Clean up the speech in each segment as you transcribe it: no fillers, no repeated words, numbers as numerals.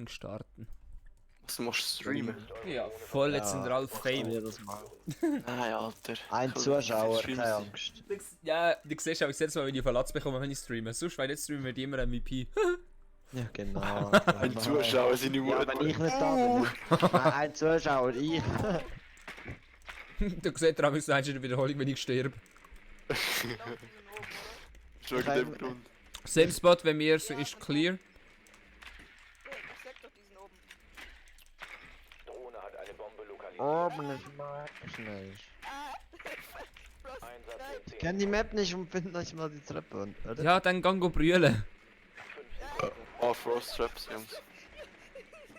Streaming starten. Was machst du streamen? Ja, voll, jetzt sind wir alle Fame. Jedes Mal. Nein, Alter. Ein Zuschauer, keine Angst. Ja, du siehst auch jedes Mal, wenn ich Verlatz bekomme, wenn ich streame. Sonst, weil jetzt streamen wir die immer MVP. Ja, genau. Ein Zuschauer, seine Ja, Mutter. wenn ich nicht da bin. Nein, ein Zuschauer, ich. Du siehst auch, du eine Wiederholung, wenn ich sterbe. Schon wegen dem Grund. Same Spot, wenn mir so ist clear. Ich sag doch diesen oben. Drohne hat eine Bombe lokalisiert. Oben ist Mark schnell. Einsatz in Ich 10 kenne die Map nicht und finde nicht mal die Treppe, oder? Ja, dann gang go brüllen. Oh, Frost Traps, Jungs.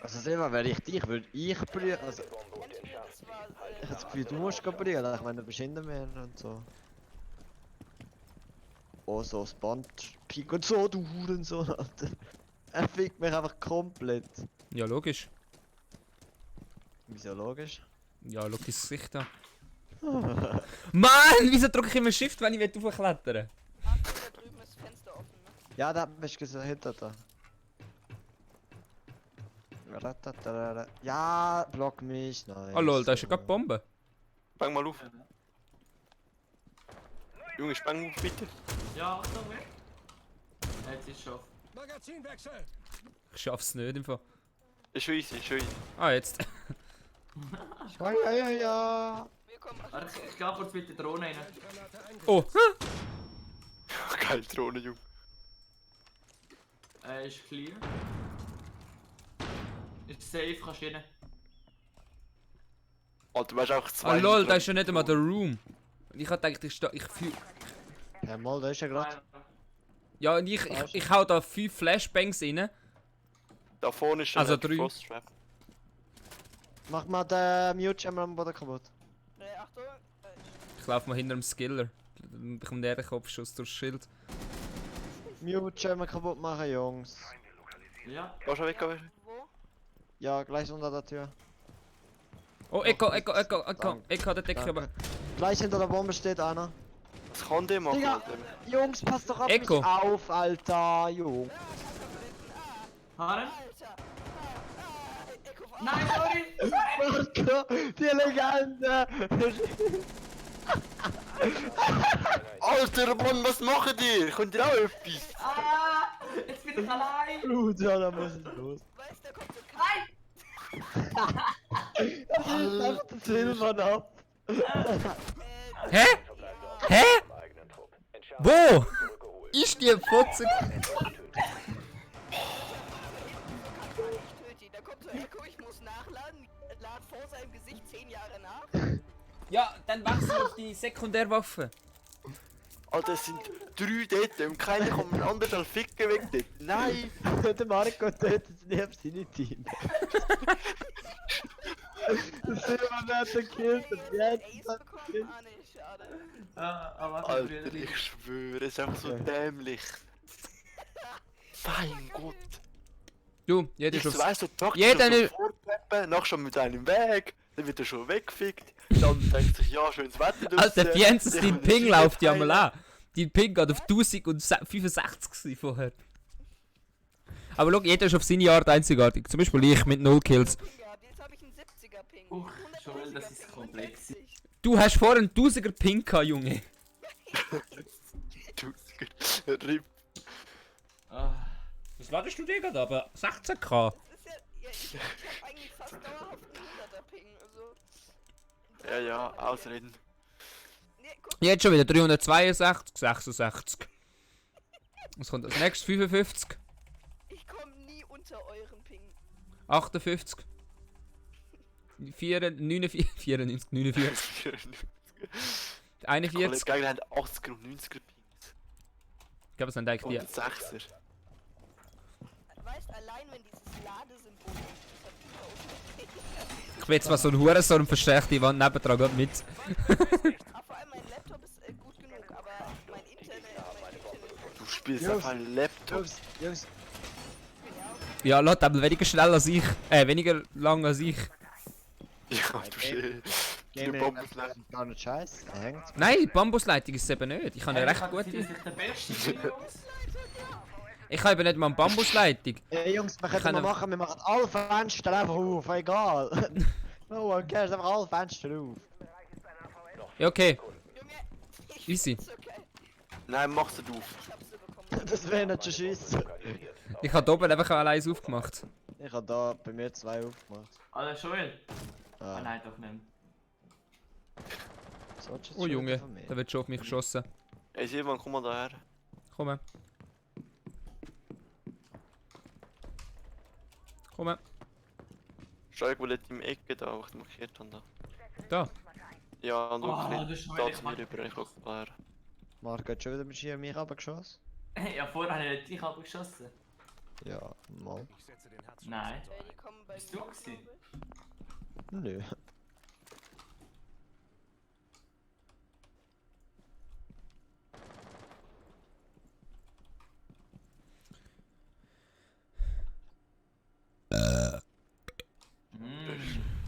Also selber, wäre ich dich, würde ich brüllen. Also, Bombe und den Schaden. ich habe das Gefühl, du musst brüllen. Ich meine, du bist hinter mir und so. Oh, so Spawn-Peak und so, du Hurensohn, Alter. Er fickt mich einfach komplett. Ja, logisch. Wieso logisch? Ja, schau dein Gesicht an. Mann, wieso drücke ich immer Shift, wenn ich hochklettern will? Achtung, da drüben ist das Fenster offen, ne? Ja, da bist du gesehen, hinter da. Ratatarara. Ja, block mich, nein. Oh lol, da ist ja gerade Bombe. Bang mal auf. Junge, spang auf bitte. Ja, Achtung, weg. Jetzt ist es schon. Ich schaff's nicht im Fall. Ist schon easy, ist schon easy. Ah, jetzt. Ja. Wir kommen Warte, ich geh kurz mit der Drohne rein. Oh, Geil, Drohne, Junge. Ist clear. Ist safe, kannst du rein. Alter, du weißt auch ah zwei. lol, da ist ja nicht einmal der Room. Ich hab gedacht, ich fühl... Ja, mal, da ist ja gerade. Ja, und ich hau da 5 Flashbangs rein. Da vorne ist schon Also der 3. Frost Trap. Mach mal den Mute-Jammer am Boden kaputt. Achtung, Ich lauf mal hinter dem Skiller. Dann bekommt der den Kopfschuss durchs Schild. Mute-Jammer kaputt machen, Jungs. Ja. Geh schon weg, geh weg. wo? Ja, gleich unter der Tür. Oh, Echo, der Decke aber. Gleich hinter der Bombe steht einer. Was kann der machen, Digga, Alter? Jungs, passt doch auf Echo. mich auf, Alter, Jungs. Haaren? Alter! Echo, Nein, sorry! Marco, die Legende. Alter, Mann, was machen die? Könnt ihr auch etwas? Ah! Jetzt bin ich allein! Bruder, da muss ich los. weißt du, kommt so Nein! Das ist einfach das Silbern ab. Hä? Hä? im eigenen Trupp. Wo? Zurückgeholt. Ist die Fotze? töte ihn. Da kommt so Echo, ich muss nachladen. Lad vor seinem Gesicht 10 Jahre nach. Ja, dann wechsel auf die Sekundärwaffe. Alter, es sind 3 dort und keiner kann einen anderen als ficken weg dort. Nein! Der Marco tötet nicht seine Team. Das Silbern hat gekillt und jetzt Ace hat bekommen? gekillt. Ah, nee, schade. Aber Alter, ich schwöre, es ist einfach so dämlich. Mein Gott. Du, jeder Ich ist aufs... weiss, so taktisch Jeder so nicht- vorpeppen, nachher schon mit einem Weg, dann wird er schon weggefickt, dann denkt sich, ja, schönes Wetter draussen. Alter, Jens, Ich dein will Ping das läuft ja Spiel mal an. Dein Ping geht auf 1065 vorher. Aber schau, jeder ist auf seine Art einzigartig. Zum Beispiel ich mit 0 Kills. Ping gehabt. Jetzt habe ich einen 70er Ping. Uch, 130er Joel, das ist Ping, komplex. 160. Du hast vorher einen 1000er Ping gehabt, Junge. RIP. Ah. Was ladest du dir gerade? Aber 16k. Das ist ja, ich hab eigentlich fast dauerhaft einen 100er Ping. Also, Ja, ausreden. nee, guck, Jetzt schon wieder 362, 66. Was kommt als nächstes? 55, ich komme nie unter euren Ping. 58, 49, 94, 49, Alle 41. Gegner haben 80er und 90er Pings. Ich glaube, es sind eigentlich Und die. 6er. Weißt, allein wenn dieses Ladesymbol ist, hat die Ich will zwar so ein Hurensohn und verstärke die Wand nebendran gerade mit. vor allem mein Laptop ist gut genug, aber mein Internet. Du spielst Jungs. auf einem Laptop. Jungs, Ja, Leute, aber weniger schnell als ich. Weniger lang als ich. Ja, du schön. Viele Gaming Bomben ist gar nicht scheiße. Er hängt. Nein, die Bambusleitung ist es eben nicht. Ich habe eine recht Das gute. ist der beste Ping, Jungs. Ich habe eben nicht mal eine Bambusleitung. Ey Jungs, wir kann können mal aber- machen, wir machen alle Fenster einfach auf, egal. No one cares, einfach alle Fenster auf. Ja, okay. Junge, ich Easy. find's so geil. Nein, mach's nicht auf. Ich hab sie bekommen. Das wäre nicht schon scheiße. Ich habe oben einfach allein aufgemacht. Ich habe da bei mir 2 aufgemacht. Alter, Joel. Ah Ah, nein, doch nicht. so ist jetzt Oh schon Junge, wieder von mir. da wird schon auf mich geschossen. Ey Silvan, komm mal daher. Komm. Komm. Schau, ich will nicht im Ecke da, wo ich markiert habe. Da. Da. Ja, und Oh, auch das ist schon da wieder- zu mir rüber, ich guck daher. Marc hat schon wieder mit Ski an mich abgeschossen? Ja, vorher habe ich dich abgeschossen. Ja, mal. Nein. Ey, die kommen bei Bist du mir, gewesen? glaub ich. Nö.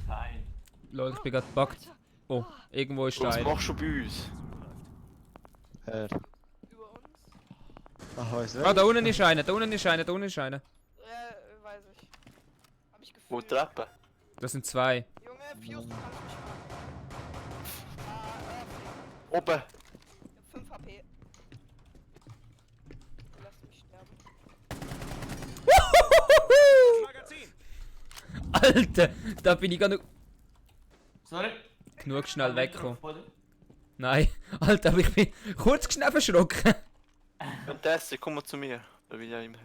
Fein. Leute, ich bin gerade gebackt. Oh, irgendwo ist Was der. machst du bei uns? Hör. Über uns? Ach, ist Ah, da unten ist einer, da unten ist einer, da unten ist einer. Ja, weiß ich. Hab ich Wo gefühlt. Treppe? Das sind zwei. Junge, Fuse, du kannst mich mal. Oben! Ich hab 5 HP. Lass mich sterben. Alter, da bin ich gar nicht Sorry. genug schnell weggekommen. Oder? Nein, Alter, aber ich bin kurz schnell verschrocken. Fantastic, komm mal zu mir. Da will ich ja im Haus.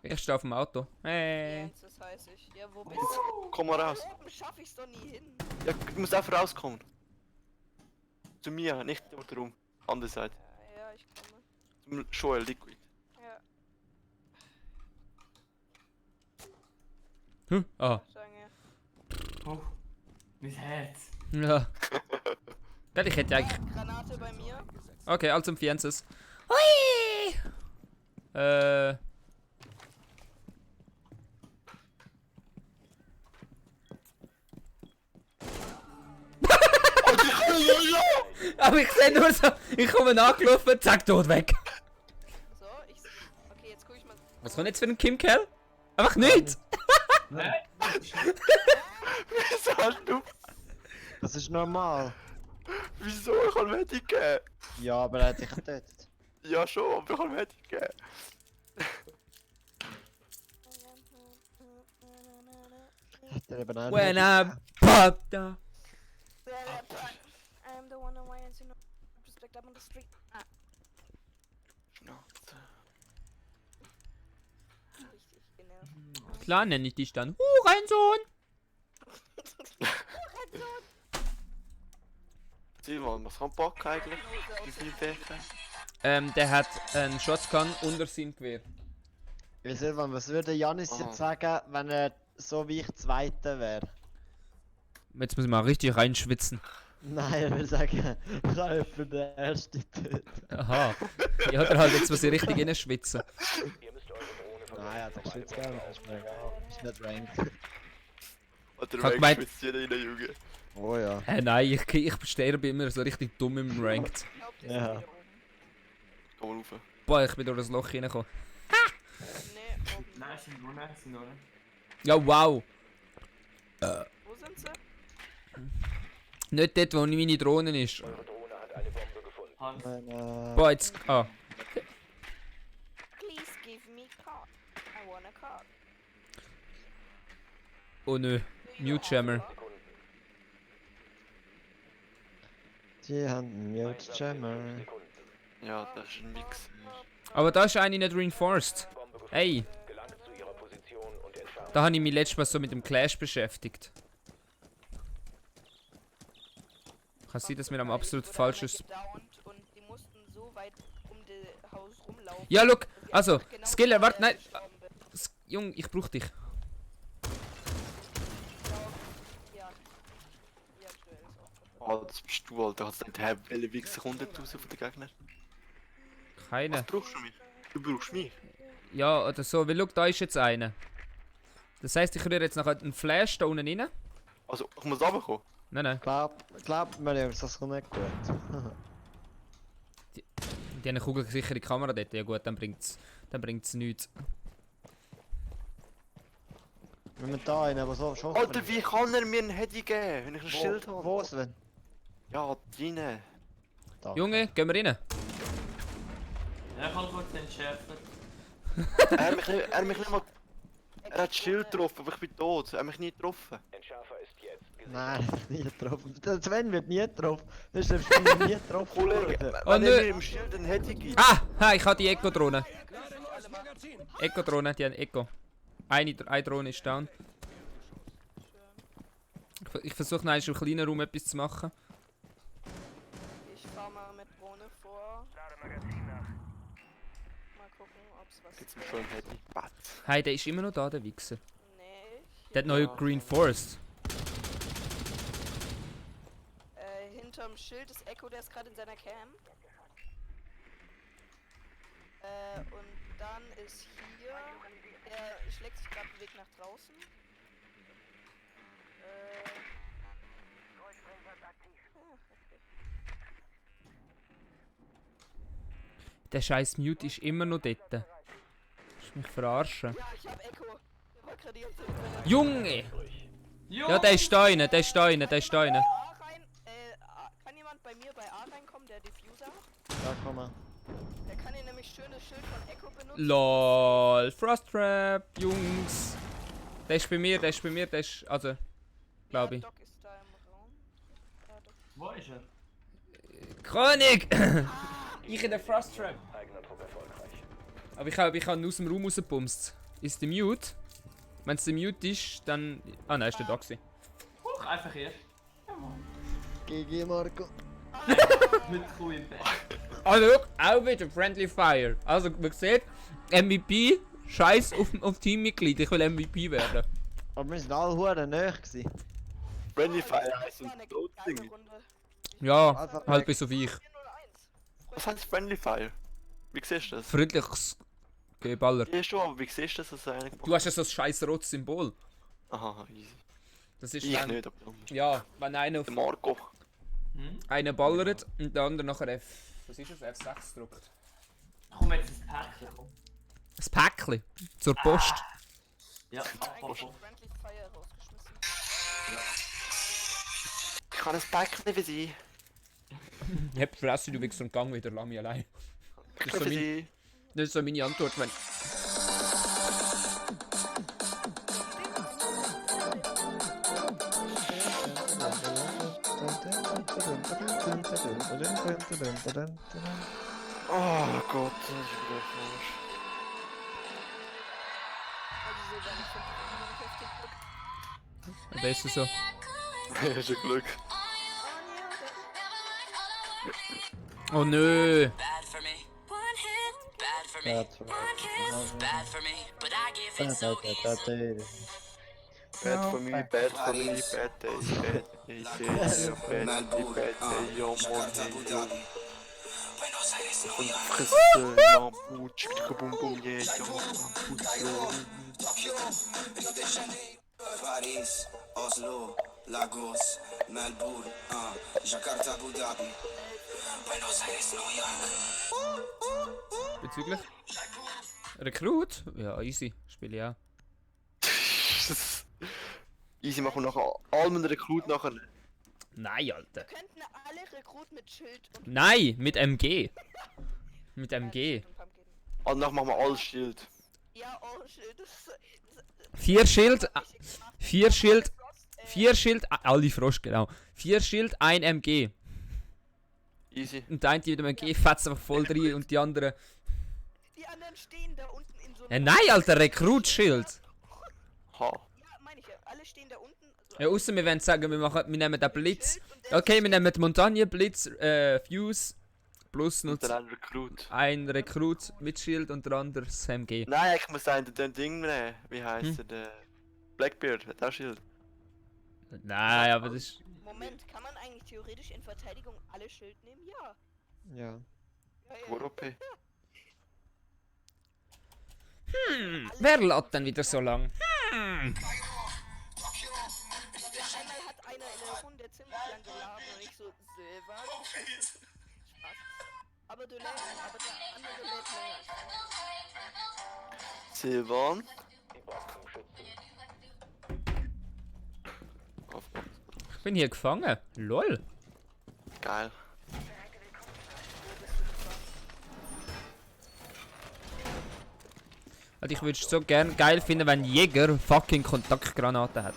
Ich stehe auf dem Auto. Hey. Jens, das heiß ich. Ja, wo bist du? Komm mal raus. Da oben schaff ich's doch nie hin. Ja, du musst einfach rauskommen. Zu mir, nicht dort rum. Andere Seite. Ja, ich komme. Zum Joel Liquid. Ja, Ah, sagen ja. Oh, mein Herz. ja. Gell, ich hätte eigentlich. Granate bei mir. Okay, also um Fienzes. Hui! Aber ich sehe nur so, ich komme nachgelaufen, zack, tot weg. So, ich. Okay, jetzt guck ich mal. Was kommt jetzt für ein Kim Kell? Einfach nichts! Nein. Wieso hast du? Das ist normal. Wieso? Ich kann Medic geben. Ja, aber er hat dich getötet. Ja schon, aber ich kann Medic geben. Hat er eben einen When Hit? I popped up. I'm the one who wants to know. Respect up on the street. Ah, Schnauze. richtig, genau. Klar nenne ich dich dann. Hurensohn! Silvan, was kann Bock eigentlich? Wie viele Fächer? Der hat einen Shotgun unter seinem Gewehr. Wie Silvan, was würde Janis Aha. jetzt sagen, wenn er so wie ich Zweiter wäre? Jetzt muss ich mal richtig reinschwitzen. Nein, er würde sagen, ich habe für den ersten töten. Aha. Ja, oder halt jetzt muss ich richtig reinschwitzen. Ihr müsst eure Drohne verlassen. Nein, das schwitzt gar nicht, das ist mir egal. Das ist nicht ranked. Oder Ich hab gemeint- schwitzt jeder rein, Junge. Oh ja. Nein, ich sterbe immer so richtig dumm im Ranked. Ich glaub, die Ja. sind hier oben. Komm mal rauf. Boah, ich bin durch das Loch reingekommen. Nee, oben. Nein, es sind nur, es sind nur. Ja, wow. Wo sind sie? Nicht dort, wo meine Drohne ist. Eure Drohne hat eine Bombe gefunden. Hans. Boah, jetzt. Ah. Please give me card. I want a card. Oh nö. Mute Jammer. Sekunden. Die haben einen Mute Jammer. Sekunden. Ja, das ist ein Mix. Aber da ist eine nicht reinforced. Bombe gefunden. Ey, Gelangt zu ihrer Position und entfernt. da habe ich mich letztes Mal so mit dem Clash beschäftigt. Kann sein, dass wir am absolut Wurde falsches. einer gedownt und die mussten so weit um das Haus rumlaufen. Ja, look, dass ich also, einfach genau Skiller, vor warte, der nein. gestorben bin. Jung, ich brauch dich. Ja. Ja, Joel ist auch kaputt. Oh, das bist du, Alter. Hast du nicht, hä, welche Wichser kommt dort raus von den Gegnern? Keine. Was brauchst du mich? Du brauchst mich. Ja, oder so, weil look, da ist jetzt einer. Das heisst, ich rühre jetzt noch einen Flash da unten rein. Also, ich muss runterkommen. Nein, nein. Glaubt mir, Jungs, das kommt nicht gut. Die haben eine kugelsichere Kamera dort. Ja gut, dann bringt's. Dann bringt es nichts. Wenn wir da einen, aber so schossen. Alter, wie kann er mir ein Handy geben, wenn ich ein Schild habe? Wo ist denn? Ja, rein. Da. Junge, gehen wir rein. Ja, ich kann kurz entschärfen. Er hat mich nicht mal... Er hat das Schild getroffen, aber ich bin tot. Er hat mich nie getroffen. Entschärfer ist jetzt gesichert. Nein, nie getroffen. Der Sven wird nie getroffen. Das ist der Spiel nie getroffen Kollege, worden. wenn nö. er mir im Schild ein Handy gibt. Ah, ich habe die Eco-Drohne. Eco-Drohne, die haben Eco. Eine Drohne ist down. Ich versuche noch im kleinen Raum etwas zu machen. Ich fahr mal mit Drohne vor. Mal gucken, ob's was Jetzt mir schon ein Handy. Batz. Hey, der ist immer noch da, der Wichser. Nee. Der hat neue Green Forest. Hinterm Schild ist Echo, der ist gerade in seiner Cam. Und dann ist hier. Der schlägt sich gerade den Weg nach draußen. Der scheiß Mute ist immer noch dort. Willst du mich verarschen? Ja, ich hab Echo. Der war gerade die ganze Zeit in seiner Junge! Jo! Ja, der ist da rein, der ist da rein, der ist da rein. A rein. Kann jemand bei mir bei A reinkommen, der Diffuser? Da komm mal. Der kann hier nämlich schönes Schild von Echo benutzen. LOL, Frost Trap, Jungs. Der ist bei mir, der ist bei mir, der ist. Also, glaube ich. Doc ist da im Raum. Ja, Doc. Wo ist er? Chronik! Ich in der Frost Trap. Eigener Trupp erfolgreich. Aber ich habe ihn aus dem Raum rausgepumst. Ist der Mute? Wenn es der Mute ist, dann. Ah nein, ist der da gewesen. Huch, einfach hier. GG Marco. Mit Kuh im Bett. Also, look, auch wieder Friendly Fire. Also, man sieht, MVP, scheiß auf Teammitglied. Ich will MVP werden. Aber wir sind alle hure nahe gewesen. Friendly Fire Das heißt war ein eine Todesding. geile Runde. Ja, Einfach halt weg. bis auf ich. 4-0-1. Was heißt Friendly Fire? Wie siehst du das? Freundliches Geballer. Ja schon, aber wie siehst du das? Dass er eigentlich Du hast ja so ein scheiß rotes Symbol. Aha, easy. Das ist Ich wenn, nicht, aber du. ja, wenn einer auf Der Marco. einen ballert und der andere nachher F. Was ist das? F6 drückt. Komm jetzt ins Päckchen, komm. Ein Päckchen. Zur Post. Ja, Ich hab eigentlich apropos. Friendly Fire rausgeschmissen. Ich kann ein Päckchen für sie. Ich hab Fresse, du wichst und gang wieder, lass mich allein. Ich so für mein- sie. Das ist so meine Antwort, wenn. Oh Gott, das ist wieder falsch. Also so, wenn ich 5 Minuten heftig Glück. Da ist es so. Das ist ein Glück. Oh nö. Bad for me. One hit, bad for me. Bad for me. One kiss, bad for me. But I give it so easy. Bad for me, bad for me, bad day, bad day, bad day, bad day, yo, money, yo. Und Fresse, ja, Putsch, bum bum, yeah, yo, Putsch, Paris, Oslo, Lagos, Melbourne, Jakarta, Abu Dhabi, Buenos Aires, New York. Bezüglich? Rekrut? Ja, easy. Spiele ich auch. Easy, machen wir nachher allem einen Rekrut nachher. Nein, Alter. Könnten alle Rekrut mit Schild und Nein, mit MG. Mit MG. und Pumpkin. Und nachher machen wir alles Schild. Ja, oh Schild. Das 4 Schild, richtig gemacht. 4 Schild, Frost, 4 Schild, alle Frosch, genau. 4 Schild, 1 MG. Easy. Und der eine mit dem MG fetzt einfach voll rein und die anderen. Die anderen stehen da unten in so Nein, Alter, Rekrut-Schild. Ha. Ja, meine ich ja. Alle stehen da unten. Also Ja, außer wir wollen sagen, wir nehmen den Blitz. Okay, wir nehmen die Montagne, Blitz, Fuse, plus noch Und dann ein Rekrut. ein Rekrut mit Schild und der andere das MG. Nein, ich muss einen den Ding nehmen. Wie heisst er? Der Blackbeard, hat auch Schild. Nein, aber das ist. Moment, kann man eigentlich theoretisch in Verteidigung alle Schild nehmen? Ja. Ja. Ja, ja. Pur OP. Wer lädt denn wieder so lang? Einmal hat einer in der Runde ziemlich lang geladen und ich so, Silber. Spaß. Aber du lädst, aber der andere lädt länger. Silvan. Ich bin hier gefangen. Lol. Geil. Also ich würde es so geil finden, wenn Jäger fucking Kontaktgranaten hat.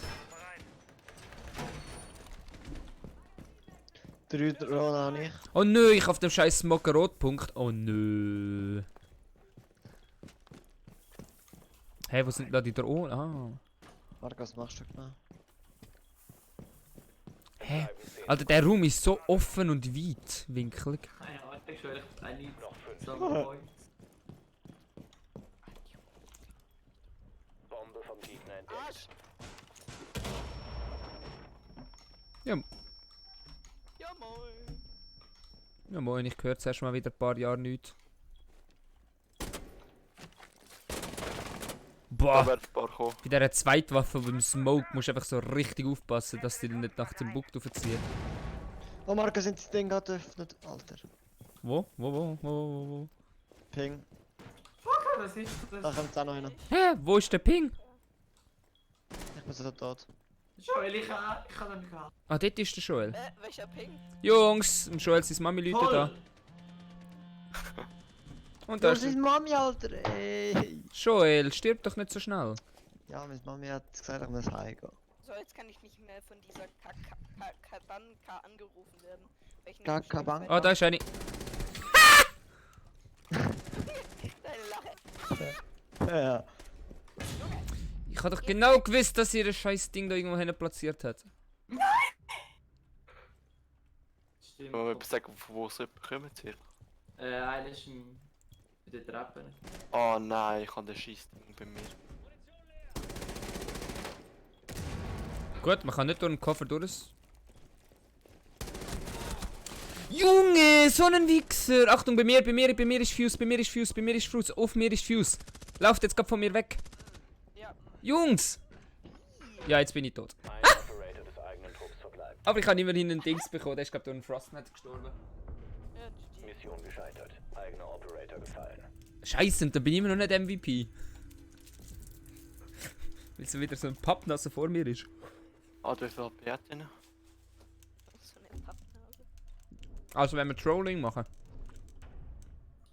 3 Drohnen habe ich. Oh nö, ich auf dem scheiß Smoker-Rotpunkt. Oh nö. Hey, wo sind da die Drohnen? Ah. Marc, was machst du genau? Hä? Alter, der Raum ist so offen und weitwinklig. Keine Ahnung, ich schwöre, ich bin nicht so Points. Bombe vom Gegner entdeckt. Arsch! Ja. Ja moin! Ja moin, ich höre zuerst mal wieder ein paar Jahre nichts. Da Boah, wird ein paar kommen. bei dieser Zweitwaffe beim Smoke musst du einfach so richtig aufpassen, dass die nicht nach dem Bug aufziehen. Oh Marc, sind die Dinge gerade geöffnet? Alter. Wo? Ping. Was ist Da das? kommt auch noch einer. Hä? Wo ist der Ping? Ich bin so tot. Joel, ich kann den gehabt. Ah, dort ist der Joel. Welcher Ping? Jungs, im Joel sind Mami Leute da. Und da Das ist ist Mami, Alter. Ey. Joel, stirb doch nicht so schnell. Ja, meine Mami hat gesagt, ich muss heimgehen. So, jetzt kann ich nicht mehr von dieser Kabanka angerufen werden. weil ich nicht Kakabanka? Ah, da ist eine. Deine Lache. Ja. Ich habe doch genau gewusst, dass ihr das scheiß Ding da irgendwo hin platziert hat. Stimmt. Wollen wir mal sagen, von wo sie bekommen circa? Einer ist bei den Treppen. Oh nein, ich habe den Scheissding bei mir. Gut, man kann nicht durch den Koffer durch. Junge, so ein Wichser! Achtung, bei mir ist Fuse, auf mir ist Fuse. Lauft jetzt gerade von mir weg. Ja. Jungs! Ja, jetzt bin ich tot. Ein Operator des eigenen Trupps verbleibt. Aber ich habe immerhin einen Dings bekommen, der ist glaube durch einen Frostnet gestorben. Ja, GG. Mission gescheitert. Eigener Operator gefallen. Scheiße, und da bin ich immer noch nicht MVP. Weil so wieder so ein Pappnase vor mir ist. Ah, wie viel HP hat denn? So eine Pappnase. Also wenn wir Trolling machen.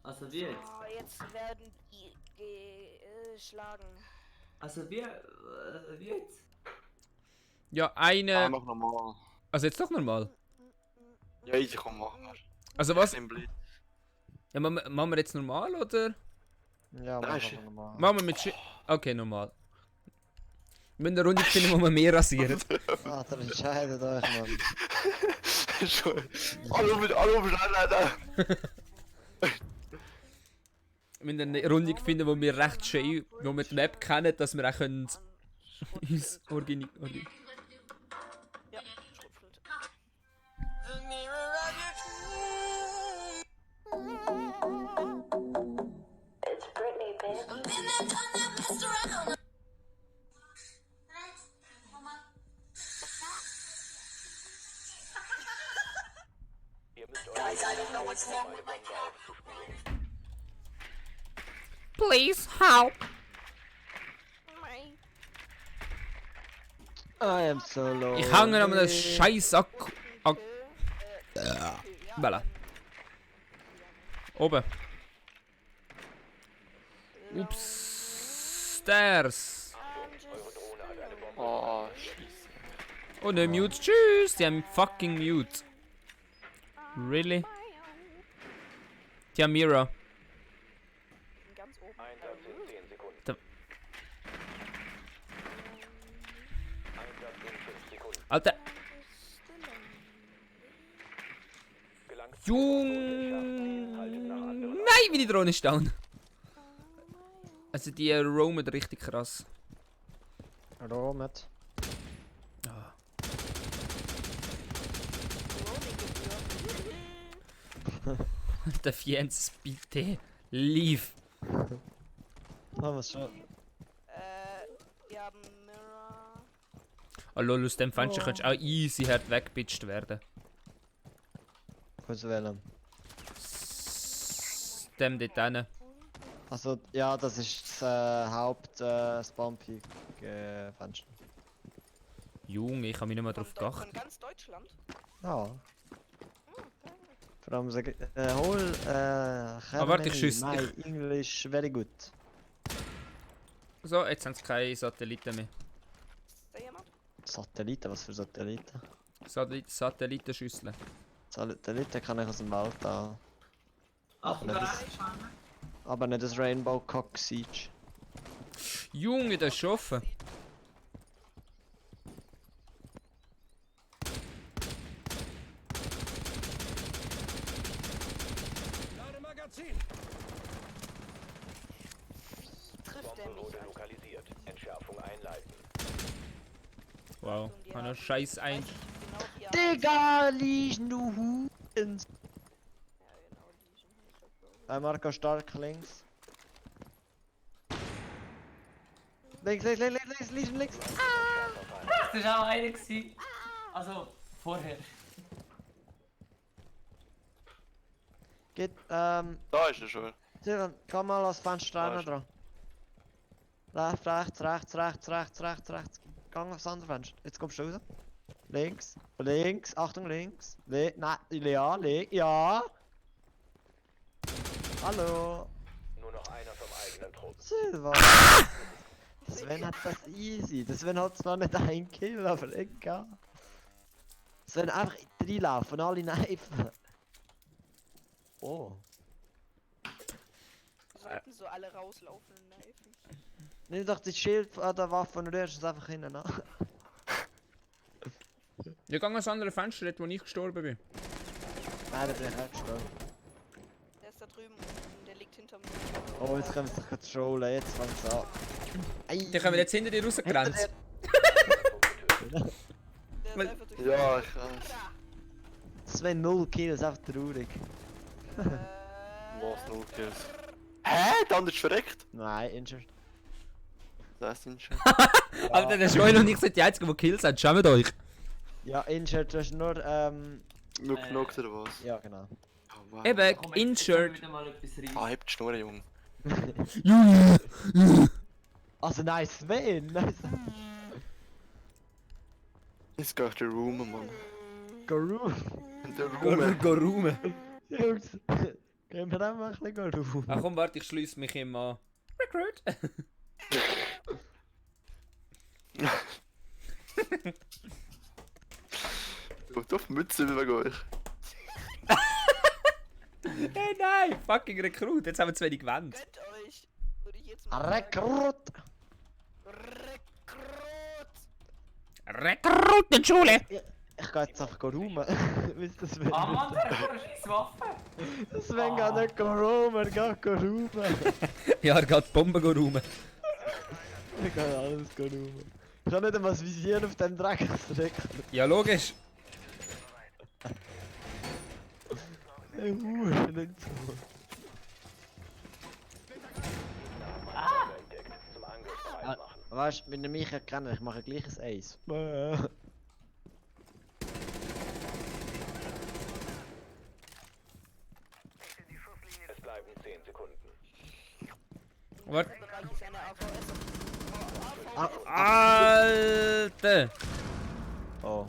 Also wie jetzt? Oh, jetzt werden die geschlagen. Also wie jetzt? Ja, eine... Noch normal. Also jetzt doch normal. Ja, easy, komm, machen wir. Also was? Im Blitz. Ja, machen wir jetzt normal oder? Ja, mach shit. einfach nochmal. Machen wir mit Okay, normal. Wir müssen eine Runde finden, wo wir mehr rasieren. Alter, entscheidet euch, Mann. Hallo, Alter! Wir müssen eine Runde finden, wo wir recht schön, wo wir die Map kennen, dass wir auch können uns organisieren. Ja, Schrotflinte. Ihr müsst eure Bombe aufzuspielen. Please help! Nein. I am so low. Ich hänge an einem scheiß Akku. Ja. Voilà. Oben. Ups. Stairs. Oh, scheiße. Oh ne, Mute. Tschüss. Die haben fucking Mute. Really? Die haben Mira. Ganz oben. Einsatz in 10 Sekunden. Da- Einsatz in 5 Sekunden. Alter. Gelangt Jung. haltet nach anderen. Nein, wie die Drohne ist down. Also die roamen richtig krass. Romet. Ah. Der Fiennes, bitte. Leave. Haben wir schon. Wir haben Mirror. Oh lol, aus dem Fenster könntest du auch easy hart wegbitcht werden. Kurz wählen. dem dort hinten. Also, ja, das ist das Haupt-Spawn-Peak-Fenster. Junge, ich habe mich nicht mehr drauf Von geachtet. ganz Deutschland? Ja. Vor allem sagen, hol, warte, ich schieß- My English very good. So, jetzt haben sie keine Satelliten mehr. Ist da jemand? Satelliten, was für Satelliten? Satellitenschüsseln. Satelliten kann ich aus dem Wald an. Ach, Nein, das- Aber nicht das Rainbow Cock Siege. Junge, das ist schon offen. Trifft der Bombe mich? wurde lokalisiert. Entschärfung einleiten. Wow, kann er scheiß ein. Genau wie er Digga, liegen du Hudens! Ja, genau, die sind halt Marco stark links. Links, links. Das war auch einer gewesen. Also, vorher. Geht, Da ist er schon. Silvan, komm mal aus Fenster Da rein ist dran. Rechts. Gang aufs andere Fenster. Jetzt kommst du raus. Links, Achtung, links. Nein, ja. Hallo. Nur noch einer vom eigenen Trupp. Silvan. Sven hat das easy. Der Sven hat zwar nicht einen Kill, aber egal. Sven einfach reinlaufen und alle kneifen. Oh. sollten so alle rauslaufen und kneifen. Nimm doch das Schild an der Waffe und rührst es einfach hinten an. Ich gehe ans andere Fenster, dort wo ich gestorben bin. Nein, da bin ich auch gestorben. Der ist da drüben und der liegt hinterm. Oh, jetzt können wir sich trollen, jetzt fängt es an. Die kommen jetzt hinter dir rausgerannt. Der ist einfach durch. Ja, ich weiß. Sven 0 Kills, einfach traurig. Was, 0 Kills? Hä? Der andere ist verreckt? Nein, injured. Das sind schon. Alter, der Schwein und ich sind die einzigen, die Kills haben. Schämt euch. Ja, injured, du hast nur, Nur genockt oder was? ja genau. Oh, wow. Eben, Komm, jetzt injured. wieder mal etwas rein. Ah, hebt die Schnur, Junge. Also nice Sven, nice. Jetzt geh ich den Room, Mann. Guru. Der Room. Go roumen. Jungs, gehen wir einfach ein bisschen Guru. Ach komm, warte, ich schließe mich immer an. Recruit. Du auf die Mütze wegen euch. Hey, nein, fucking Recruit. Jetzt haben wir zu wenig Wände. Gönnt euch! Würde ich jetzt mal. Rekrut! Rekrut! Recruit in die Schule. Ich geh jetzt einfach roumen. Wisst ihr, Sven? Ah Mann, der hat eine scheiß Waffe. Sven geht nicht roumen, er geht roumen. Ja, er geht die Bombe roumen. Ich kann alles roumen. Ich kann nicht einmal das Visier auf dem Drecksdreck. Ja, logisch. Ey, nicht so. Entdeckt. Zum Angriff bereit machen. Weißt du, wenn ihr mich erkennt, ich mache gleich ein Ace. Es bleiben 10 Sekunden. Warte. Der Bereich ist eine AVS. Alter. Oh.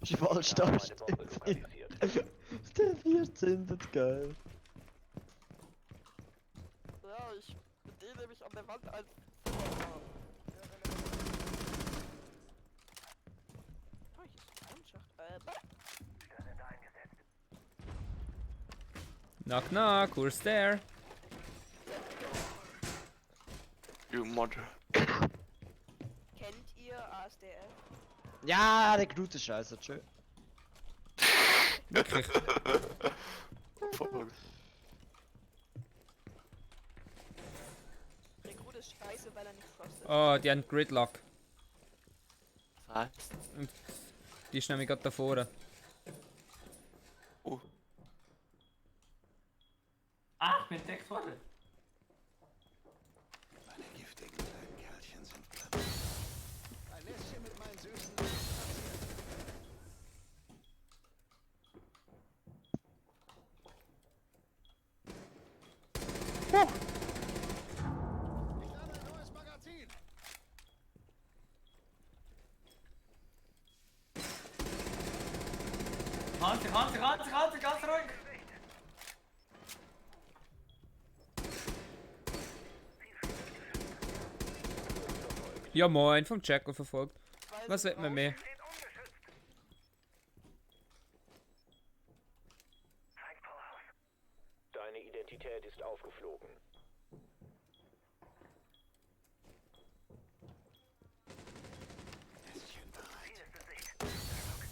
Ist falsch da. Eine Bombe lokalisiert. Der 14 das geil. Ja, ich stehe nämlich an der Wand als. Oh, hier ist ein Schacht. Knock knock, who's there? You mother. Kennt ihr ASDF? Ja, der Knut ist scheiße, schön. Wirklich. Voll. Rekrut ist scheiße, weil er nicht frostet. Oh, die haben Gridlock. Was heißt? Die ist nämlich gerade da vorne. Oh. Ah, ich bin entdeckt worden. Ganz ruhig. Ja moin, vom Jackal verfolgt. Was wird man mehr? Deine Identität ist aufgeflogen.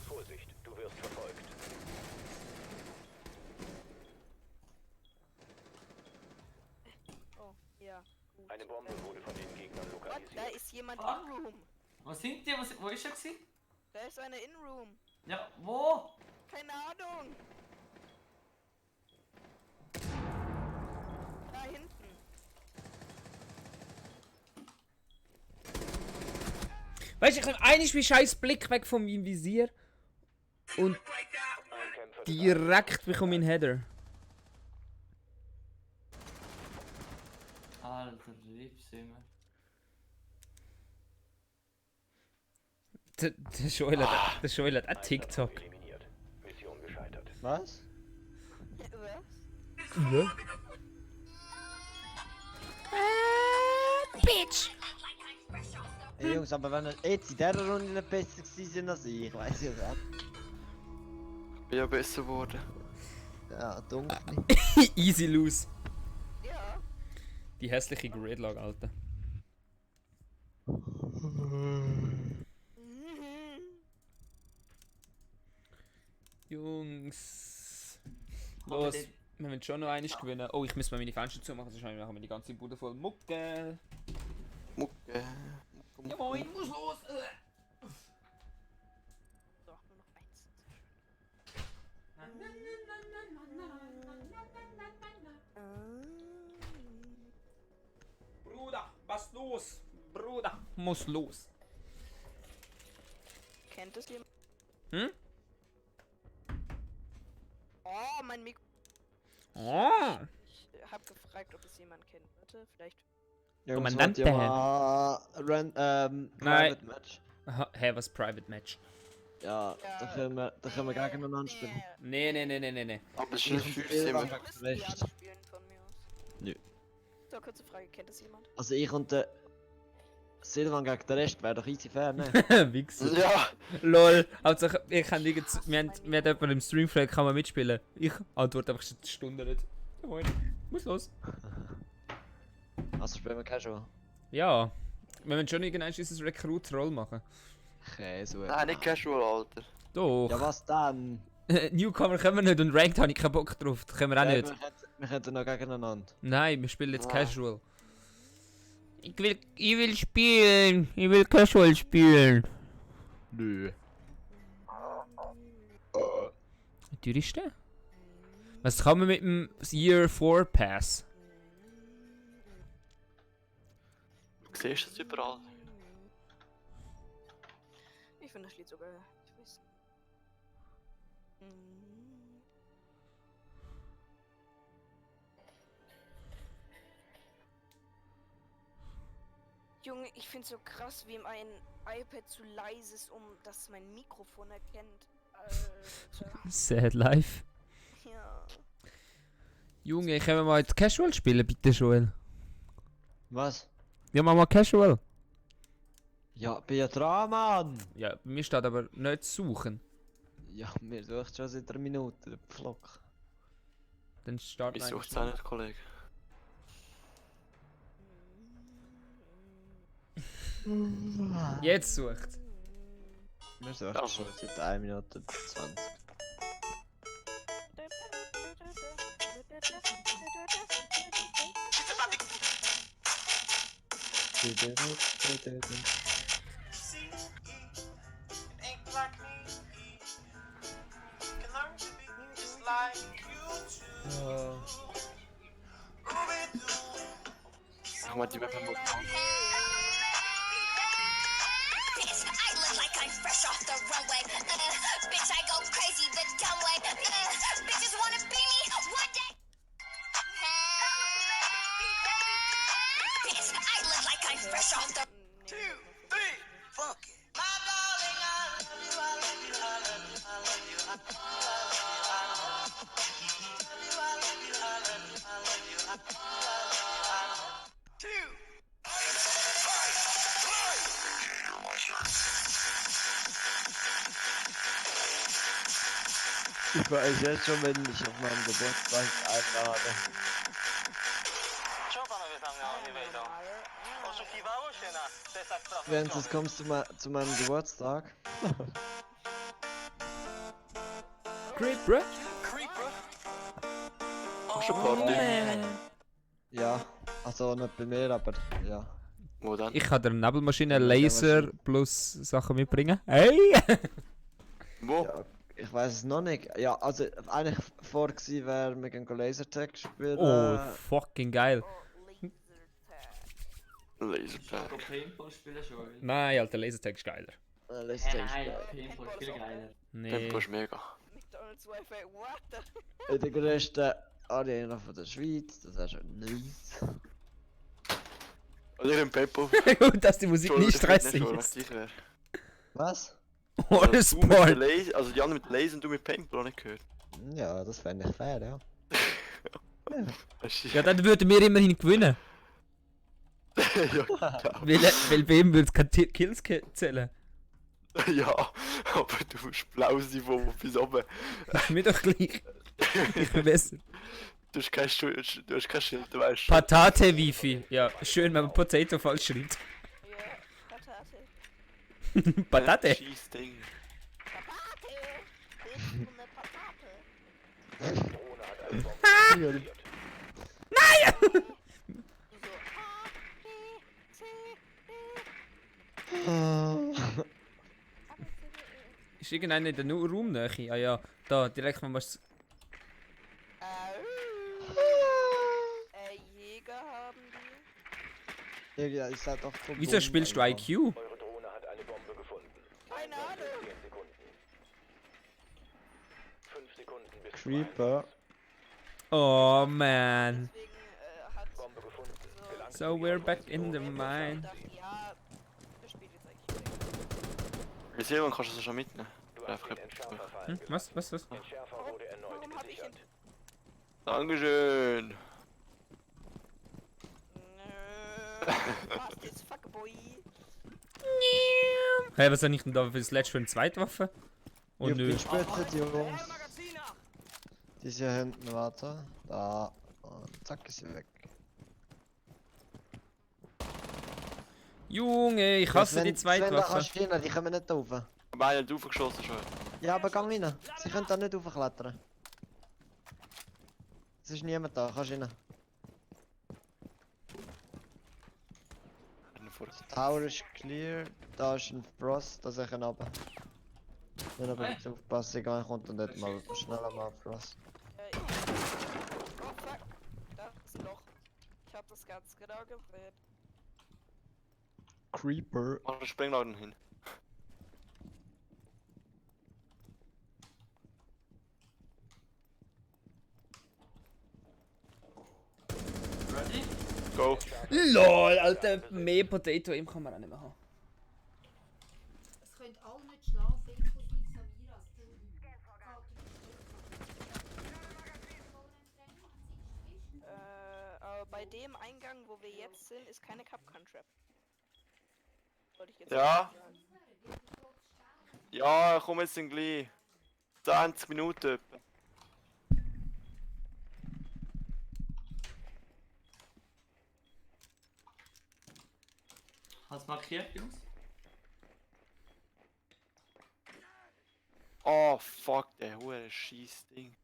Vorsicht, du wirst verfolgt. Oh, ja. Gut. Eine Bombe wurde von den Gegnern Gott, da lokalisiert. ist jemand Ah. in-room. Wo sind die? Wo ist er gewesen? Da ist eine in-room. Ja, wo? Keine Ahnung. Da hinten. Weißt du, ich hab eigentlich wie scheiß Blick weg von meinem Visier. Und Ein Kämpfer direkt bekomme ich einen Header. Alter, Rips immer. Der Joel hat auch TikTok. eliminiert. Mission gescheitert. Was? Was? Ja. Ey Jungs, aber wenn ihr jetzt in dieser Runde nicht besser gewesen sind als ich, weiss ich auch. Ja, besser geworden. Ja, dunkel. Easy lose. Ja. Die hässliche Gridlock, Alter. Mhm. Jungs. Los, wir müssen schon noch einiges gewinnen. Oh, ich muss mal meine Fenster zumachen, sonst habe ich nachher meine ganze Bude voll Mucke. Mucke. Ja moin, muss los! So, nur noch eins. Bruder, was los? Bruder, muss los. Kennt es jemand? Hm? Oh, mein Mikro. Oh. Ich hab gefragt, ob es jemand kennt. Warte, vielleicht. Jungs, Kommandant wollt ihr mal Private Match? Hä, was Private Match? Ja, da können wir gegeneinander spielen. Nee. Aber es ist Ich nicht und 5 Silvan sind wir. gegen den Müssen die alle Rest. spielen von mir aus. Nö. So, kurze Frage, kennt es jemand? Also ich und der Silvan gegen den Rest wäre doch easy fair, ne? Wichser. Ja! Lol, Hauptsache, wir haben jemanden im Stream gefragt, kann man mitspielen? Ich antworte einfach schon Stunden nicht. Ja moin, muss los. Also spielen wir casual. Ja, wir müssen schon irgendwann dieses Recruit-Roll machen. Okay, so. Nein, nicht casual, Alter. Doch. Ja, was dann? Newcomer können wir nicht und Ranked habe ich keinen Bock drauf. Das können wir auch Ja, nicht. wir könnten noch gegeneinander. Nein, wir spielen jetzt Ah. Casual. Ich will spielen. Ich will Casual spielen. Nö. Wie teuer ist der? Was kann man mit dem Year 4 Pass? Du siehst das überall. Ich finde das Lied sogar. Ich weiß. Junge, ich finde so krass, wie mein iPad zu leise ist, um dass mein Mikrofon erkennt. Alter. Sad Life. Ja. Junge, können wir mal jetzt Casual spielen, bitte Joel? Was? Ja, machen wir Casual. Ja, bin ja dran, Mann! Ja, bei mir steht aber nicht suchen. Ja, mir sucht schon seit 3 Minuten, der Pflock. Dann starten Ich wir suche es auch nicht, Kollege. Jetzt sucht. Wir suchen Ja. schon seit 1 Minute 20. Sag mal, die Waffe muss. I look like I'm fresh off the runway. Bitch, I go crazy the dumb way. Bitches wanna be me one day. Bitch, I look like I'm fresh off the. Fuck it. Ich weiß jetzt schon, wenn ich auf meinem Geburtstag einlade. Francis, kommst du mal zu meinem Geburtstag? Creeper? Hast du Party? Ja, also nicht bei mir, aber ja. Wo dann? Ich kann dir eine Nebelmaschine, Ja, Laser plus Sachen mitbringen. Hey! Wo? Ja, ich weiß es noch nicht. Ja, also eigentlich vor gewesen wäre, wir gehen Lasertag spielen. Oh, fucking geil. Lasertag. Pro Paintball spielen schon. Nein, Alter, Lasertag ist geiler. Lasertag ist Nein, geil. Paintball ist viel geiler. Nee. Tempo ist mega. McDonald's Wi-Fi, what the? In der grössten Arena von der Schweiz, das ist schon nice. Oder im Tempo. Gut, dass die Musik nicht stressig Wenn ist. ich wäre. Was? Oder Du mit Sport. Also die anderen mit Laser und du mit Paintball nicht gehört. Ja, das fände ich fair, ja. Ja, dann würden wir immerhin gewinnen. Weil bei ihm würde es keine Kills zählen. Ja, aber du musst blau sein von bis oben. Ist mir doch gleich. Ich bin besser. Du hast kein Schild, du weißt. Patate Wifi. Ja, schön, wenn man Potato falsch schreibt. Ja, Patate. Patate? Scheiß Ding. Patate! Ich bin eine Patate. Drohne hat eine Bombe platziert. So, Ist irgendeiner in der Raumnähe? Ah ja, da, direkt wenn man es. Jäger haben die. Ja, ich sag doch so. Wieso spielst du IQ? Eure Drohne hat eine Bombe gefunden. Keine Ahnung. 10 Sekunden. 5 Sekunden bis zum Creeper. Oh man. Deswegen hat Bombe gefunden. Gelangt So we're back in the mine. gedacht, ja, das spielt jetzt eigentlich. Wie Silvan kannst du das schon mitnehmen? Du hast Einfach den etwas Entschärfer machen. fallen gelassen. Was? Der Entschärfer wurde erneut Warum hab ich ihn? gesichert. Dankeschön! Was ist Fuckboy? Hey, was soll ich denn da für das letzte für eine Zweitwaffe? Oh Ich nö. bin spitze, die Jungs. Die sind hier hinten, warte. Da. Und zack, ist sie weg. Junge, ich hasse die Da Zweitwaffe. kannst du rein, die kommen nicht rauf. Aber einer hat aufgeschossen schon. Ja, aber gang rein. Sie können da nicht raufklettern. Es ist niemand da, kannst rein. Einer vor- Der Tower ist clear, da ist ein Frost, da sehe ich runter. Wenn aber jetzt aufpassen, ich kommt und nicht mal schnell mal Frost. Oh fuck. Da ist ein Loch. Ich hab das ganz genau gesehen. Creeper. Mach den Sprengladen hin. Ready? Go! LOL, Alter, mehr Potato im kann man auch nicht mehr haben. Es können alle nicht schlafen, inklusive Samira. Aber bei dem Eingang, wo wir jetzt sind, ist keine Capcan Trap. Wollte ich jetzt Ja. nicht sagen. Ja, komm jetzt dann gleich. 20 Minuten etwa. Hat's markiert, Jungs? Oh fuck, der hure scheiß Ding.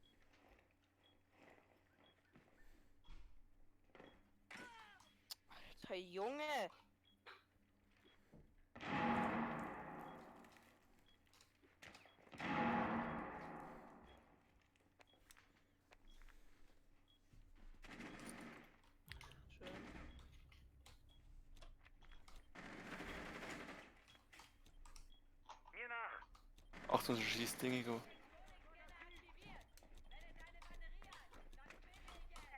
Alter Junge! Schön. Achtung, so scheiß Ding go.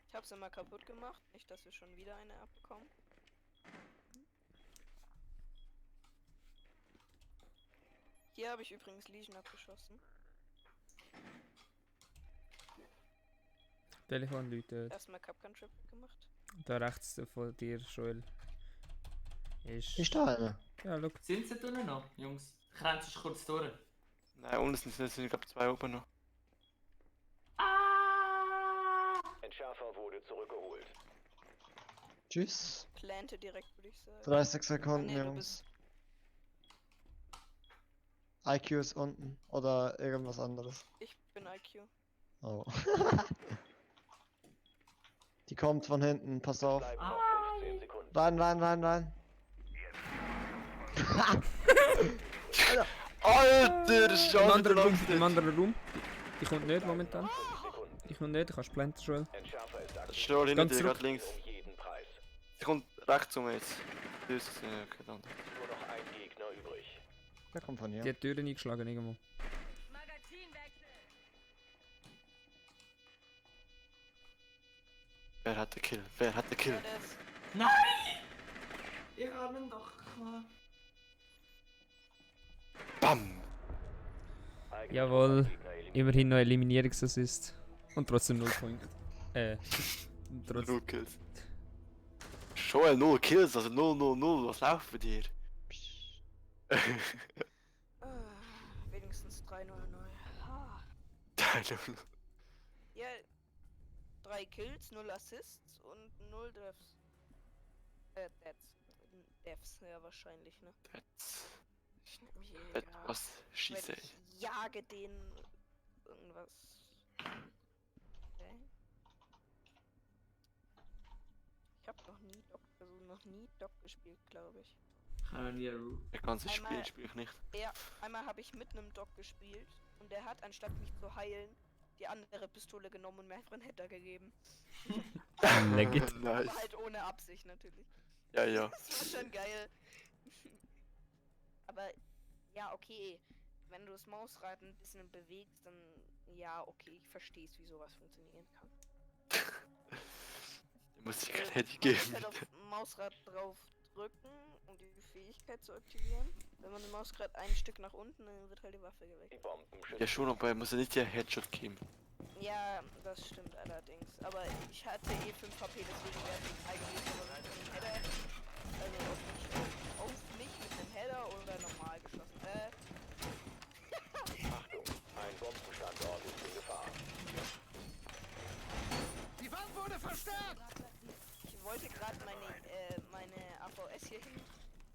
Ich hab's immer kaputt gemacht, nicht dass wir schon wieder eine abbekommen. Hier habe ich übrigens Legion abgeschossen. Telefon läutet. Erstmal Capcan Trip gemacht. Da rechts von dir, Joel. Ist da einer? Ja, schau. Sind sie drinnen noch, Jungs? Ich renne sonst kurz durch. Nein, unten sind glaube 2 oben noch. Entschärfer wurde zurückgeholt. Tschüss. Plante direkt, würde ich sagen. 30 Sekunden, Nee, du Jungs. IQ ist unten. Oder irgendwas anderes. Ich bin IQ. Oh. Die kommt von hinten, pass auf. Bleiben noch 15 Sekunden. Rein. Alter, das ist Im schon anderen Raum, wieder im anderen Raum. Die kommt nicht momentan. 5 Sekunden. Die kommt nicht, du kannst blenden, Joel. Entschärfer ist Das aktiv. ist schon hinter Ganz dir, zurück. gerade links. Um jeden Preis. Sie kommt rechts zu mir jetzt. Das ist, okay, dann. Nur noch ein Gegner übrig. Der kommt von hier. Die hat die Türen eingeschlagen irgendwo. Wer hat den Kill? Wer hat den Kill? Ja, der ist. Nein! Ich habe ihn doch gemacht. Bam! Jawohl. Gegner eliminiert. Immerhin noch Eliminierungsassist. Und trotzdem 0 Punkte. Trotzdem. 0 Kills. Joel, 0 Kills, also 0. Was läuft bei dir? Wenigstens 3-0-0. Ah. Ja, 3 Kills, 0 Assists und 0 Deaths. Deaths, ja wahrscheinlich, ne? That's Ja, was she weil say. ich jage den irgendwas. Okay. Ich hab noch nie Doc gespielt, glaube ich. Ich habe noch nie eine Rule. Das ganze Spiel Einmal- spiele ich nicht. Ja, einmal habe ich mit einem Doc gespielt und der hat, anstatt mich zu heilen, die andere Pistole genommen und mir einfach einen Header gegeben. Legit. Nice. Aber halt ohne Absicht natürlich. Ja. Das war schon geil. Aber ja, okay. Wenn du das Mausrad ein bisschen bewegst, dann ja, okay, ich verstehe es, wie sowas funktionieren kann. Da muss ich kein Man Handy muss geben. halt auf Mausrad drauf drücken, um die Fähigkeit zu aktivieren. Wenn man das Mausrad ein Stück nach unten, dann wird halt die Waffe Die geweckt. Bomben Ja schon, aber er muss ja nicht der Headshot geben. Ja, das stimmt allerdings. Aber ich hatte eh 5 HP, deswegen wäre es eigentlich nur mit einem Header. Also auf mich mit einem Header oder normal geschossen. Achtung, ein Bombenstandort ist in Gefahr. Die Wand wurde verstärkt! Ich wollte gerade meine AVS hier hin.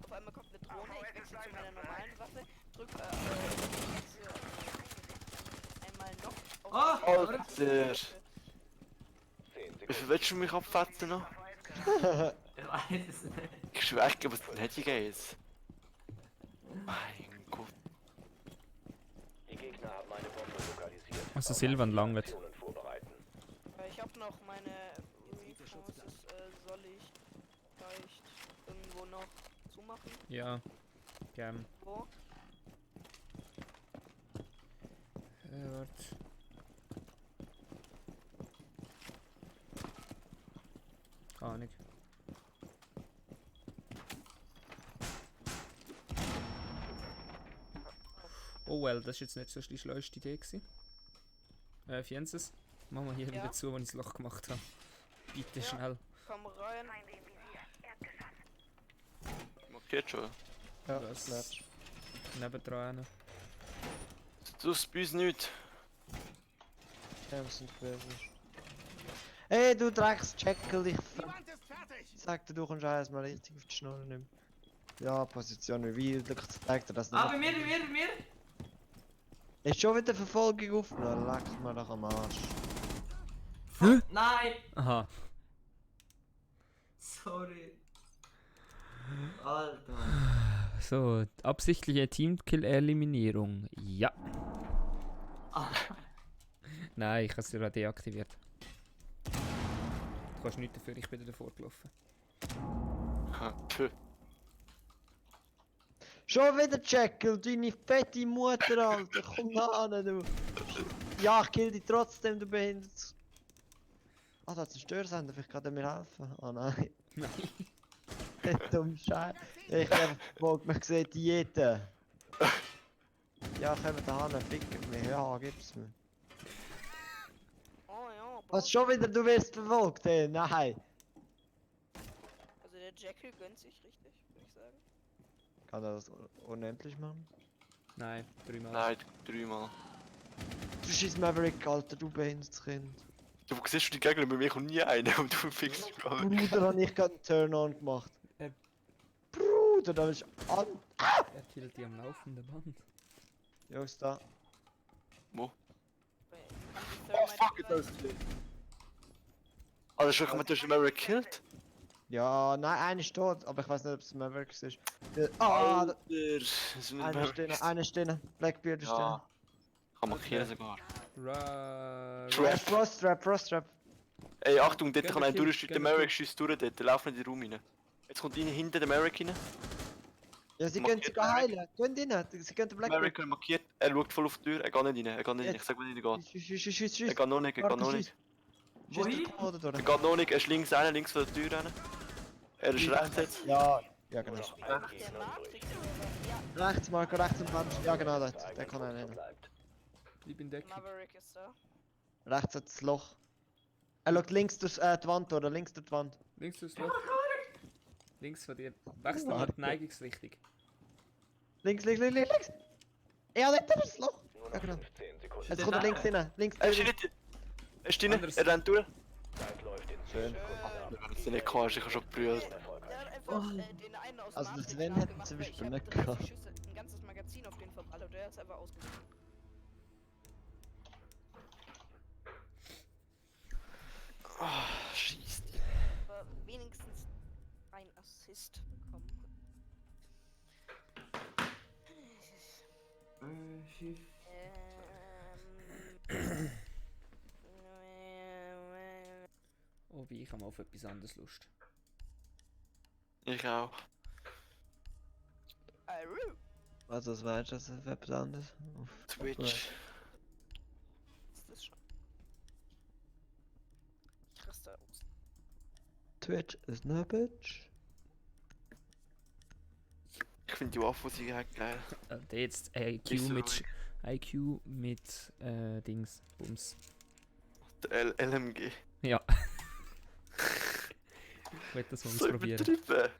Auf einmal kommt eine Drohne, ich wechsle zu meiner normalen Waffe, drück jetzt einmal noch auf Alter! 10 Wie Sekunden. viel willst du mich abfetzen noch? Ich weiß es nicht. Ich schwöre, was denn hätte ich jetzt? Mein Gott. Die Gegner haben eine Bombe lokalisiert. Also Silvan langt. Aktionen vorbereiten. Ich habe noch meine Resources, soll ich vielleicht irgendwo noch zumachen? Ja. Gern. Wo? Warte. Ahnung. Oh well, das ist jetzt nicht so die schlauste Idee gewesen. Fiences, machen wir hier Ja? wieder zu, wenn ich das Loch gemacht habe. Bitte Ja. schnell. Komm rein. Markiert schon. Ja, Das- Latsch. Nebendran. Du tust bei uns nichts. Ja, wir sind gewesen. Ey, du Dreckscheckel, ich Die Wand ist fertig! sagte, du kommst erstmal richtig auf die Schnur nehmen. Ja, Position Reveal, ich zeig dir das Ah, nicht. bei mir, bei mir, bei mir! Ist schon wieder Verfolgung auf? Na, leck mir doch am Arsch. Nein! Aha. Sorry. Alter. So, absichtliche Teamkill-Eliminierung. Ja. Ah, Nein, ich habe sie gerade deaktiviert. Du kannst nichts dafür, ich bin davor gelaufen. Ha, pfui. Schon wieder Jekyll, deine fette Mutter, Alter. Komm da an, du. Ja, ich kill dich trotzdem, du behindert. Ah, da hat es einen Störsender, vielleicht kann er mir helfen. Ah nein. Nein. Dumm Scheiß. Ich wollte mich gesehen, Diäten. Ja, kommen da hin, ficken mich. Ja, gib's mir. Oh ja, Was, schon wieder, du wirst verfolgt, ey? Nein. Also der Jekyll gönnt sich richtig, würde ich ich sagen. Kann er das unendlich machen? Nein, 3-mal. Nein, 3-mal. Du schießt Maverick, Alter, du Behindertskind. Du siehst du die Gegner, bei mir kommt nie einer und du fixst die Goal. Bruder, hab ich gerade einen Turn-on gemacht. Er- Bruder, da ist an. Er killt die am laufenden Band. Jungs, da. Wo? Oh fuck, ist alles drin. Also schon kommt der Maverick gekillt? Ja, nein, einer ist tot, aber ich weiß nicht, ob es Maverick ist. Alter, das ist nicht Einer stehen, Maverick. einer stehen. Blackbeard ist stehen. Ja. Kann man killen sogar. Trap. Trap. Ey, Achtung, dort Geh kann mal ein kill, durchschießen, geh der mal Maverick schießt durch dort, der läuft nicht in den Raum rein. Jetzt kommt einer hinter dem Maverick rein. Ja, sie Markiert können sogar heilen. Gehen rein, sie können den Blackbeard. Maverick markiert, er schaut voll auf die Tür, er geht nicht rein, er geht nicht rein. Ich sag, wo er reingeht. Schieß. Er geht noch nicht, er geht noch nicht. Schieß Wohin? den Komodo durch. Er geht noch nicht, er ist links rein, links von der Tür rein. Er ist rechts jetzt. Ja, genau. Macht der Matrix oder was? Ja, Rechts, Marco, rechts und Punch. Ja, genau, dort. Der kann einen. Bleib in Deckung. Maverick ist da. Rechts hat das Loch. Er schaut links durch die Wand, oder? Links durch die Wand. Links durchs Loch. Links von dir. Wechsel mal die Neigungsrichtung. Links. Ja, dort ist das Loch. Ja, genau. Jetzt kommt er links rein. Links. Er ist nicht. Er ist drin, Anderes. er rennt durch. Zeit läuft in Schön. Wenn es nicht kannst, ich hab schon gebrüllt. Der hat einfach den einen aus Also, Matrix Sven hätte nachgemacht, zum weil Beispiel ich hab nicht 30 gehabt. Schüsse, ein ganzes Magazin auf den verballert und der ist einfach ausgegangen. Schießt. Aber wenigstens ein Assist bekommen. Oh, wie ich habe auf etwas anderes Lust. Ich auch. Also, was meinst du, das ist etwas anderes? Twitch. Ist das schon? Ich raste aus. Twitch is no bitch. Ich finde die Waffe, die halt geil. Und jetzt IQ Ist so mit ruhig. IQ mit Dings. Bums. Der LMG. Ja. Ich will das mal So ausprobieren. übertrieben.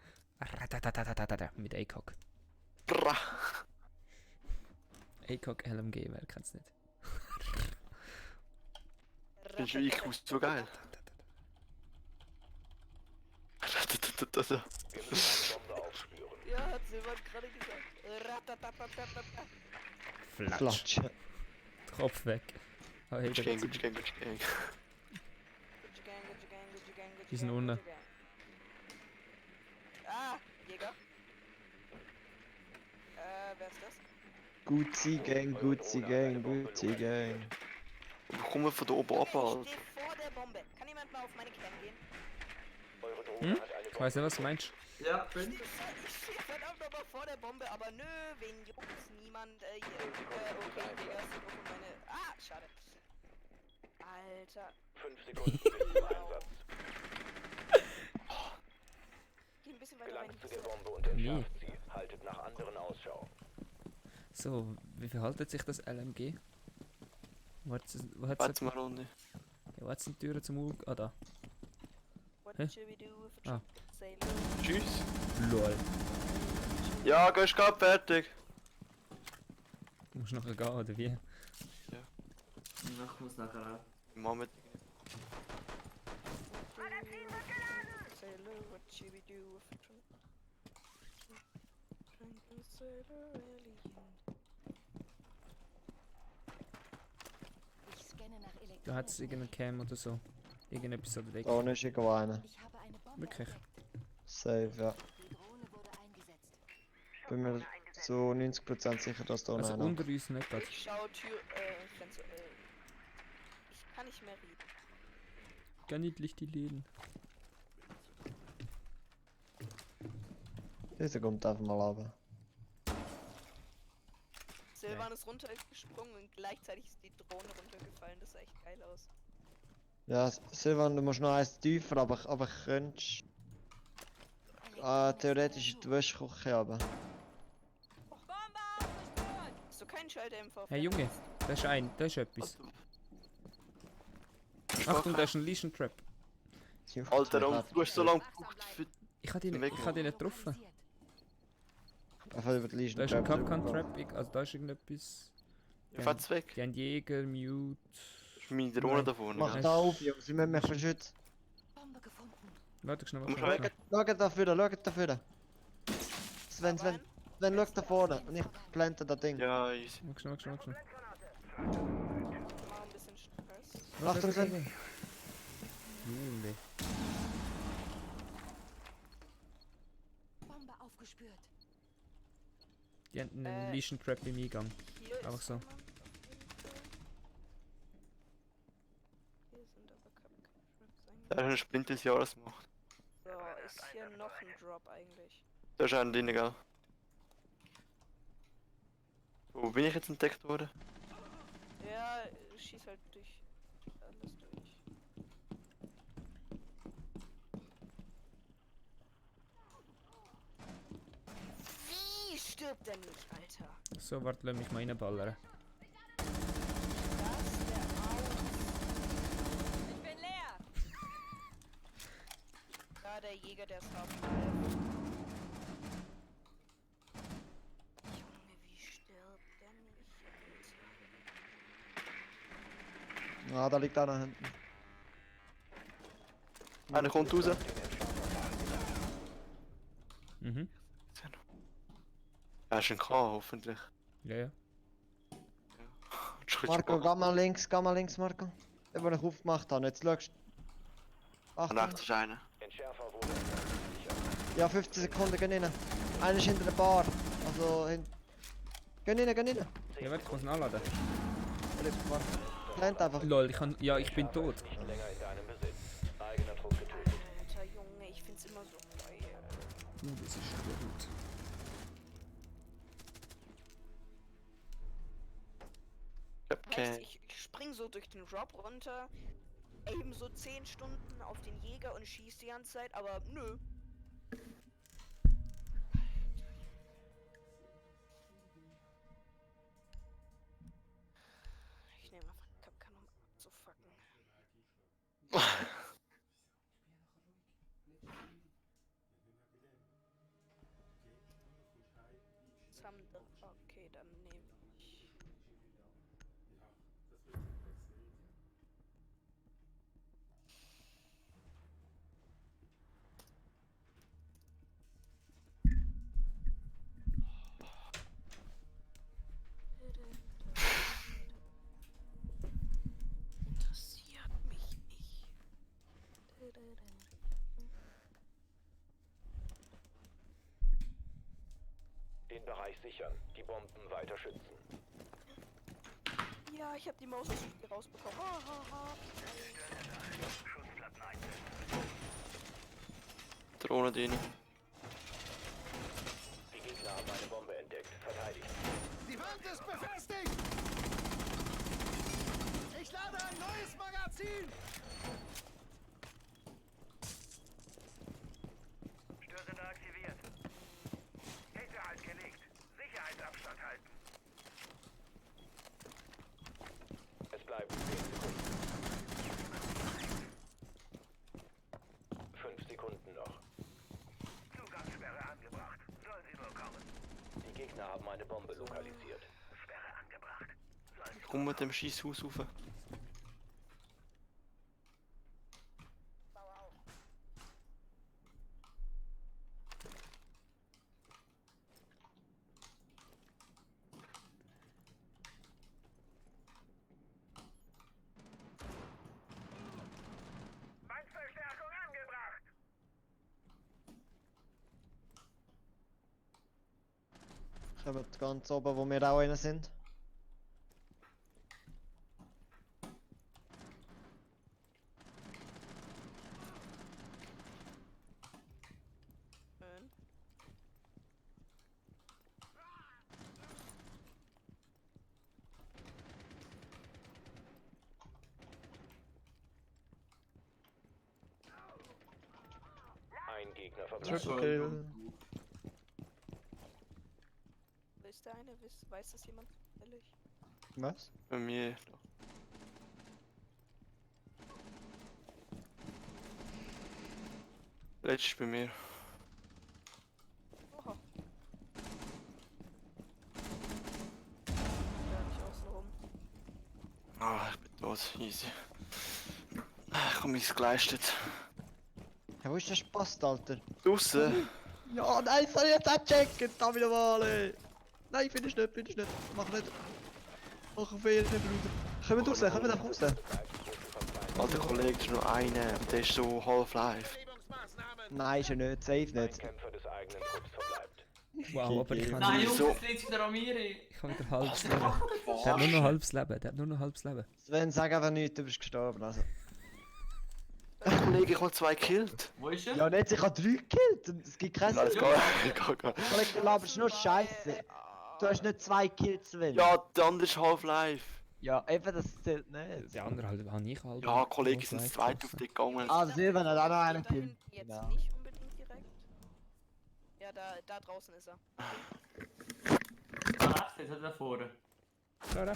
Mit ACOG. Bra. ACOG LMG, wer kennt's nicht? Findest du IQ so geil? Ja, hat Silvan gerade gesagt. Ratatatatata. Flatsch. Flatsche. Kopf weg. Oh, hey, Gut da gang, geht's. gut gang, gut gang. Die sind unten. Ah, Jäger. Wer ist das? Gucci Gang. Wir kommen von da oben ab, Ich Alter. stehe vor der Bombe. Kann jemand mal auf meine Cam gehen? Eure Drohne Hm? hat eine Ich weiß nicht, was du meinst. Ja, bin. Ich stehe verdammt nochmal vor der Bombe, aber nö, wen juckt's? Niemand, hier. Okay, Digga, ist nur für meine... Ah, schade. Alter. 5 Sekunden bis zum Einsatz. Geh ein bisschen weiter rein. Gelangt zu der Bombe und entschärft sie. Haltet nach anderen Ausschau. So, wie verhaltet sich das LMG? Wo hat's Warte mal Runde. ja, wo hat's die Türen zum Ul... Ah, da. What Hä? should we do if Ah. say Tschüss. LOL. Ja, gehst du fertig. Du musst nachher gehen, oder wie? Ich muss nachher auch. Mama. Sailor, what should we do if drunken sailor alien? Ich scanne nach Elektronik. Da hat's irgendeine Cam oder so. Irgendetwas oder weg. Da unten ist irgendwo einer. Ich habe eine Bombe Wirklich? entdeckt. Safe, ja. Die Drohne wurde eingesetzt. Bin mir zu 90% sicher, dass da Also einer unter uns nicht grad. Ich schau Tür, Fenster, ich kann nicht mehr reden. Gar nicht Licht die Läden. Dieser kommt einfach mal runter. Silvan ist runtergesprungen und gleichzeitig ist die Drohne runtergefallen. Das sah echt geil aus. Ja, Silvan, du musst noch eins tiefer, aber könntest... theoretisch in die Wäschküche runter. Hast du keinen Schalter-MV? Hey Junge, da ist etwas. Achtung, da ist ein Lesion Trap. Alter, und du hast so lange gebraucht für... Ich hab den nicht getroffen. Einfach über die Legion Da ist ein Trap Capcan drüber. Trap, also da ist irgendetwas. Ja, fahrt's weg. Die haben Jäger, Mute. Das ist meine Drohne Nein. da vorne. Mach gell? da auf, Jungs, wir müssen mich beschützen. Warte, schnell, Komm, schnell. schau. Schaut da vorne, schaut da vorne. Sven, schau da vorne und ich plante das Ding. Ja, easy. Schnell. Mal ein bisschen Stress. Achtung, Sven. Junge. Bombe aufgespürt. Die haben einen Legion Trap im Eingang. Hier ist Einfach so. jemand. Hier sind aber Traps Da ist ein Sprint des Jahres gemacht. So, ist hier noch ein Drop eigentlich? Da ist einer drin, gell? Wo bin ich jetzt entdeckt worden? Ja, schieß halt durch alles durch. Wie stirbt der nicht, Alter? So, warte, lass mich mal reinballern. Das ist der Aus. Ich bin leer! Da der Jäger, der ist auf Junge, wie stirbt der nicht, Alter? Ah, da liegt einer hinten. Einer kommt raus. Mhm. Er ist ein K, hoffentlich. Ja. Marco, geh mal links, Marco. Den, den ich aufgemacht habe, jetzt schaust du. Und rechts ist einer. Entschärfer wurde. Ja, 15 Sekunden, geh rein. Einer ist hinter der Bar. Also, geh rein. Ja, warte, ich muss ihn anladen. Plant einfach. Lol, ich bin tot. Nicht länger in deinem Besitz. Eigener Trupp getötet. Alter Junge, ich find's immer so geil. Das ist gut. Okay. Ich spring so durch den Drop runter, aim so 10 Stunden auf den Jäger und schieß die ganze Zeit, aber nö. Ich nehme einfach einen Kapkan, um abzufacken. Okay, dann nehme ich. Interessiert mich nicht. Den Bereich sichern. Die Bomben weiter schützen. Ja, ich habe die Maus aus dem Spiel rausbekommen. Ha, ha, ha. Drohne drin. Die Gegner haben eine Bombe entdeckt. Verteidigt. Die Wand ist befestigt! Ich lade ein neues Magazin! Störsender aktiviert. Hinterhalt gelegt. Sicherheitsabstand halten. Es bleiben 10 Sekunden. 5 Sekunden noch. Zugangssperre angebracht. Soll sie nur kommen. Die Gegner haben eine Bombe lokalisiert. Sperre angebracht. Soll sie Komm mit dem Schießhaus rauf. Feindverstärkung angebracht. Kommen ganz oben, wo wir auch rein sind. Schön. Ein Gegner verbleibt. Triple Kill. Ist der eine? Weiß das jemand? Ehrlich? Was? Bei mir. Letztes bei mir. Oha. Ah, ich bin tot. Easy. Ich habe mich geleistet. Ja, wo ist der Spaß, Alter? Draussen? Ja, nein, soll ich jetzt auch checken? Da wieder mal, ey. Nein, findest nicht, findest nicht. Mach nicht. Mach einen Fehler, Bruder. Kommen wir raus, kommen wir raus. Alter Kollege, das ist nur einer und der ist so Half-Life. Nein, ist er nicht, safe nicht. Kämpfer des eigenen Trupps verbleibt. Wow, aber ich Nein, habe Jungs, so- jetzt liegt wieder an mir, ey. wieder halbes Leben. Der hat nur noch halbes Leben, der hat nur noch halbes Leben. Sven, sag einfach nichts, du bist gestorben, also. Kollege, ich habe 2 gekillt. Wo ist er? Ja, nicht, ich habe 3 gekillt und es gibt keinen... Alles gut. Kollege, du laberst nur Scheiße. Du hast nicht 2 Kills, Sven. Ja, der andere ist Half-Life. Ja, eben, das zählt nicht. Die andere halt, habe ich halt. Ja, Kollege, sind das zweite auf dich gegangen. Ah, Silvan hat auch noch einen Da Kill. hinten jetzt Genau. nicht unbedingt direkt. Ja, da draußen ist er. Ah, jetzt hat er vorne. Ja, Schön.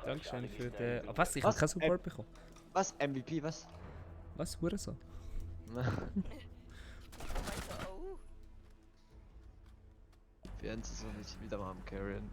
Dankeschön für den... Ah, was? Ich habe keinen Support bekommen. Was? MVP, was? Was? Hurensohn? Weiter, oh. Wir haben es so nicht wieder mal am Carrion.